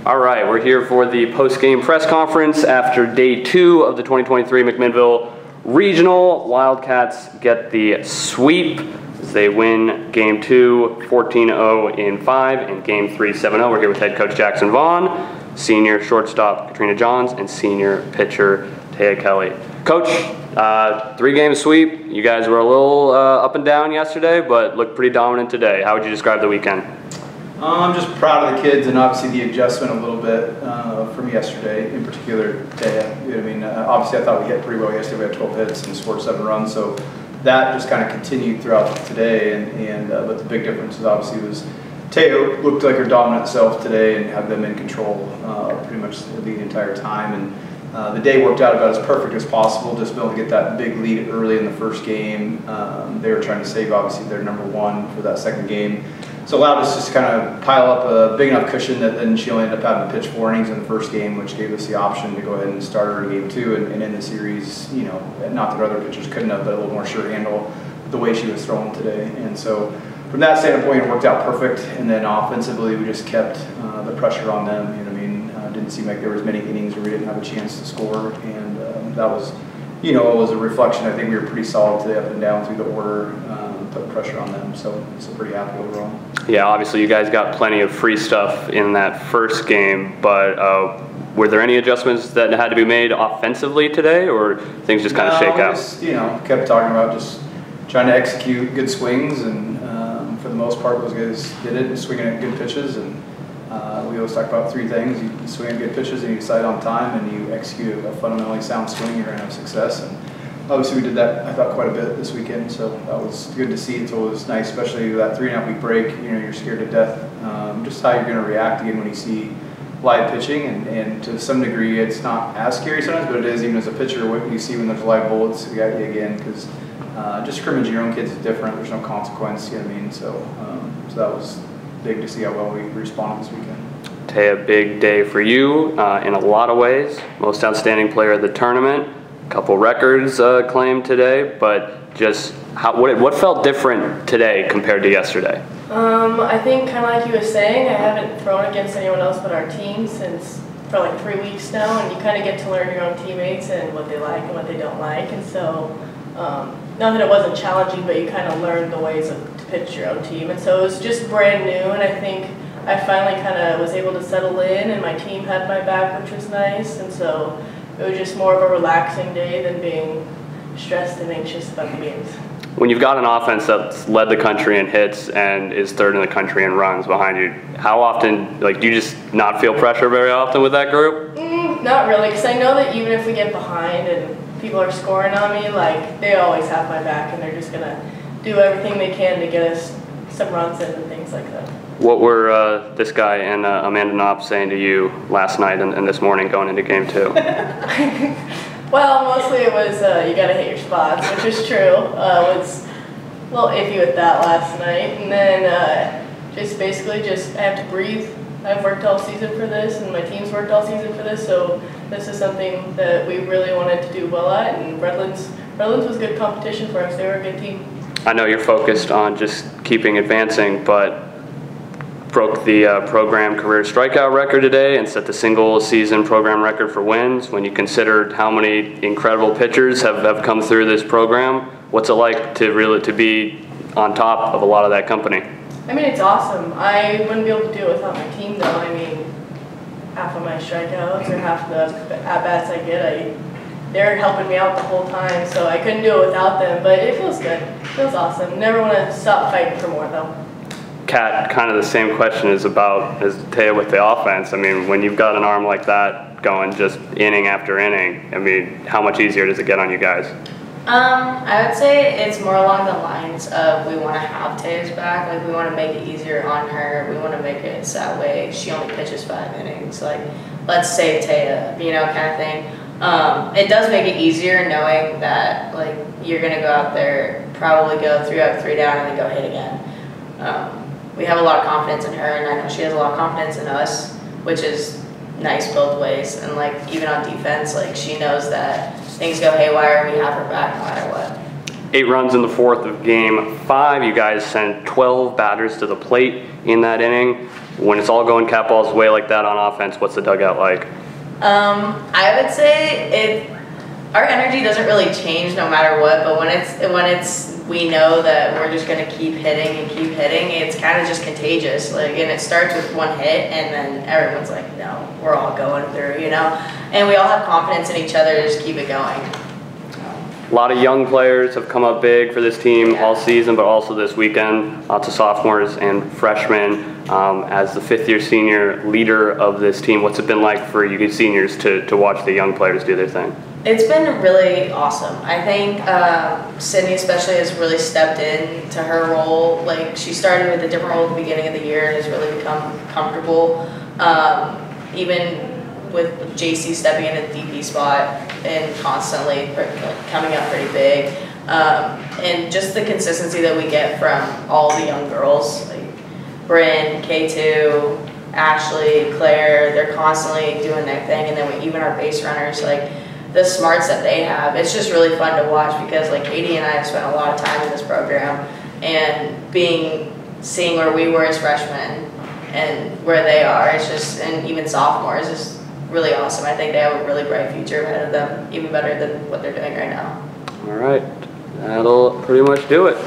All right, we're here for the post-game press conference after day 2 of the 2023 McMinnville Regional. Wildcats get the sweep as they win Game 2 14-0 in 5 and Game 3 7-0. We're here with head coach Jackson Vaughan, senior shortstop Katrina Johns, and senior pitcher Tayah Kelley. Coach, 3-game sweep. You guys were a little up and down yesterday, but looked pretty dominant today. How would you describe the weekend? I'm just proud of the kids and obviously the adjustment a little bit from yesterday, in particular Tayah. You know what I mean? Obviously I thought we hit pretty well yesterday. We had 12 hits and scored 7 runs, so that just kind of continued throughout today. But the big difference is obviously was Tayah looked like her dominant self today and had them in control pretty much the entire time. And the day worked out about as perfect as possible, just being able to get that big lead early in the first game. They were trying to save obviously their #1 for that second game. So it allowed us just to kind of pile up a big enough cushion that then she only ended up having to pitch 4 innings in the first game, which gave us the option to go ahead and start her in Game 2 and end the series, you know, not that other pitchers couldn't have, but a little more sure handle the way she was throwing today. And so from that standpoint, it worked out perfect. And then offensively, we just kept the pressure on them. You know what I mean? Didn't seem like there was many innings where we didn't have a chance to score. And that was, you know, it was a reflection. I think we were pretty solid today up and down through the order, put pressure on them. So pretty happy overall. Yeah, obviously you guys got plenty of free stuff in that first game, but were there any adjustments that had to be made offensively today, or things just kind of shake out? Just, you know, kept talking about just trying to execute good swings, and for the most part those guys did it, swinging at good pitches. And we always talk about 3 things: you swing at good pitches, and you decide on time, and you execute a fundamentally sound swing, you're going to have success. And obviously we did that, I thought, quite a bit this weekend, so that was good to see. So it was nice, especially that 3.5 week break. You know, you're scared to death just how you're going to react again when you see live pitching, and to some degree it's not as scary sometimes, but it is even as a pitcher what you see when there's live bullets at you again, because just scrimmaging your own kids is different. There's no consequence, you know what I mean? So that was big to see how well we responded this weekend. Tayah, big day for you in a lot of ways. Most outstanding player of the tournament. Couple records claimed today, but just what felt different today compared to yesterday? I think kind of like you were saying, I haven't thrown against anyone else but our team for like 3 weeks now, and you kind of get to learn your own teammates and what they like and what they don't like. And so, not that it wasn't challenging, but you kind of learned the ways to pitch your own team. And so it was just brand new, and I think I finally kind of was able to settle in, and my team had my back, which was nice. And so it was just more of a relaxing day than being stressed and anxious about the games. When you've got an offense that's led the country in hits and is 3rd in the country in runs behind you, how often, do you just not feel pressure very often with that group? Not really, because I know that even if we get behind and people are scoring on me, they always have my back, and they're just going to do everything they can to get us some runs in and things like that. What were this guy and Amanda Knopp saying to you last night and this morning going into Game 2? Well, mostly it was you got to hit your spots, which is true. Was a little iffy with that last night. And then just basically I have to breathe. I've worked all season for this, and my team's worked all season for this, so this is something that we really wanted to do well at, and Redlands was good competition for us. They were a good team. I know you're focused on just keeping advancing, but broke the program career strikeout record today and set the single season program record for wins. When you considered how many incredible pitchers have come through this program, what's it like to be on top of a lot of that company? I mean, it's awesome. I wouldn't be able to do it without my team, though. I mean, half of my strikeouts or half the at-bats I get, they're helping me out the whole time, so I couldn't do it without them, but it feels good. It feels awesome. Never want to stop fighting for more, though. Kat, kind of the same question as Tayah with the offense. I mean, when you've got an arm like that going just inning after inning, I mean, how much easier does it get on you guys? I would say it's more along the lines of we want to have Tayah's back. We want to make it easier on her. We want to make it so that way she only pitches 5 innings. Let's save Tayah, kind of thing. It does make it easier knowing that you're going to go out there, probably go 3 up, 3 down, and then go hit again. We have a lot of confidence in her, and I know she has a lot of confidence in us, which is nice both ways. And even on defense, she knows that things go haywire, we have her back no matter what. 8 runs in the 4th of Game 5. You guys sent 12 batters to the plate in that inning. When it's all going cat balls way like that on offense, what's the dugout like? I would say our energy doesn't really change no matter what, but when we know that we're just gonna keep hitting and keep hitting, it's kind of just contagious. Like, and it starts with one hit, and then everyone's like, no, we're all going through, you know? And we all have confidence in each other to just keep it going. A lot of young players have come up big for this team all season, but also this weekend. Lots of sophomores and freshmen. As the fifth-year senior leader of this team, what's it been like for you seniors to watch the young players do their thing? It's been really awesome. I think Sydney especially has really stepped into her role. Like, she started with a different role at the beginning of the year and has really become comfortable. Even with JC stepping in a DP spot and constantly coming up pretty big. And just the consistency that we get from all the young girls, like Bryn, K2, Ashley, Claire, they're constantly doing their thing. And then even our base runners, like the smarts that they have, it's just really fun to watch because like Katie and I have spent a lot of time in this program, and seeing where we were as freshmen and where they are, it's just, and even sophomores is really awesome. I think they have a really bright future ahead of them, even better than what they're doing right now. All right, that'll pretty much do it.